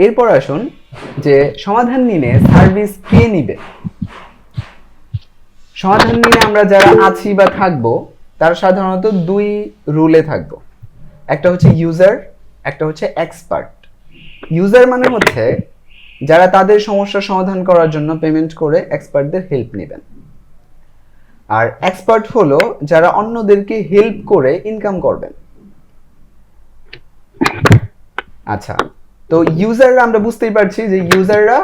এরপর আসুন যে সমাধান নিয়ে সার্ভিস কে নিবে। সমাধান নিয়ে আমরা যারা আছি বা থাকবো তারা সাধারণত দুই রুলে থাকবো, একটা হচ্ছে ইউজার, একটা হচ্ছে এক্সপার্ট। ইউজার মানে হচ্ছে যারা তাদের সমস্যা সমাধান করার জন্য পেমেন্ট করে এক্সপার্টদের হেল্প নেবেন, আর এক্সপার্ট হলো যারা অন্যদেরকে হেল্প করে ইনকাম করবেন। আচ্ছা, তো ইউজাররা আমরা বুঝতেই পারছি যে ইউজাররা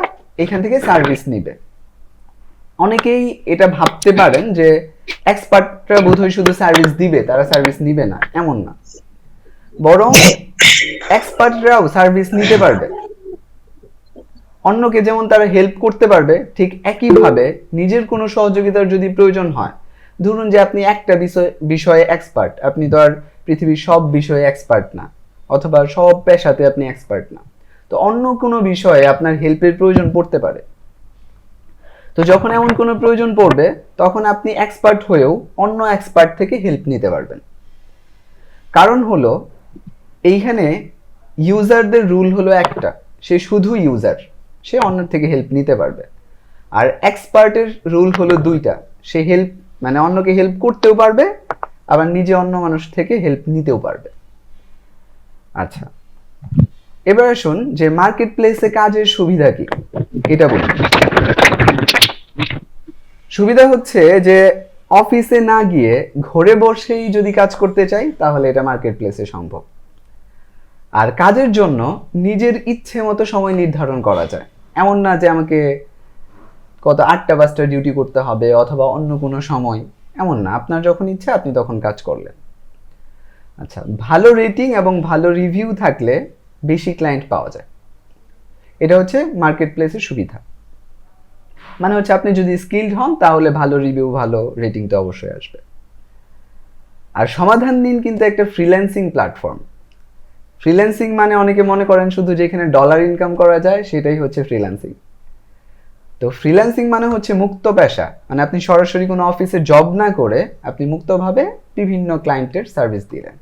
এখান থেকে সার্ভিস নিবে। অনেকেই এটা ভাবতে পারেন যে এক্সপার্টরা বোধহয় শুধু সার্ভিস দিবে, তারা সার্ভিস নিবে না, এমন না, বরং এক্সপার্টরাও সার্ভিস নিতে পারবে। অন্যকে যেমন তারা হেল্প করতে পারবে, ঠিক একইভাবে নিজের কোনো সহযোগিতার যদি প্রয়োজন হয়, ধরুন যে আপনি একটা বিষয়ে এক্সপার্ট, আপনি তো আর পৃথিবীর সব বিষয়ে এক্সপার্ট না, অথবা সব পেশাতে আপনি এক্সপার্ট না, তো অন্য কোনো বিষয়ে আপনার হেল্পের প্রয়োজন পড়তে পারে। তো যখন এমন কোনো প্রয়োজন পড়বে তখন আপনি এক্সপার্ট হয়েও অন্য এক্সপার্ট থেকে হেল্প নিতে পারবেন। কারণ হলো এইখানে ইউজারদের রুল হলো একটা, সে শুধু ইউজার, সে অন্যের থেকে হেল্প নিতে পারবে। আর এক্সপার্টের রুল হলো দুইটা, সে হেল্প মানে অন্যকে হেল্প করতেও পারবে, আবার নিজে অন্য মানুষ থেকে হেল্প নিতেও পারবে। আচ্ছা, এবার আসুন যে মার্কেট প্লেসে কাজের সুবিধা কি এটা বলি। সুবিধা হচ্ছে যে অফিসে না গিয়ে ঘরে বসেই যদি কাজ করতে চাই তাহলে এটা মার্কেট প্লেসে সম্ভব। আর কাজের জন্য নিজের ইচ্ছে মতো সময় নির্ধারণ করা যায়, এমন না যে আমাকে কত 8টা 5টা ডিউটি করতে হবে অথবা অন্য কোনো সময়, এমন না, আপনার যখন ইচ্ছা আপনি তখন কাজ করলেন। আচ্ছা, ভালো রেটিং এবং ভালো রিভিউ থাকলে বেশি ক্লায়েন্ট পাওয়া যায়, এটা হচ্ছে মার্কেট প্লেসের সুবিধা। মানে হচ্ছে আপনি যদি স্কিলড হন তাহলে ভালো রিভিউ ভালো রেটিং তো অবশ্যই আসবে। আর সমাধান দিন কিন্তু একটা ফ্রিল্যান্সিং প্ল্যাটফর্ম। ফ্রিল্যান্সিং মানে অনেকে মনে করেন শুধু যেখানে ডলার ইনকাম করা যায় সেটাই হচ্ছে ফ্রিল্যান্সিং। তো ফ্রিল্যান্সিং মানে হচ্ছে মুক্ত পেশা, মানে আপনি সরাসরি কোনো অফিসে জব না করে আপনি মুক্তভাবে বিভিন্ন ক্লায়েন্টের সার্ভিস দিলেন।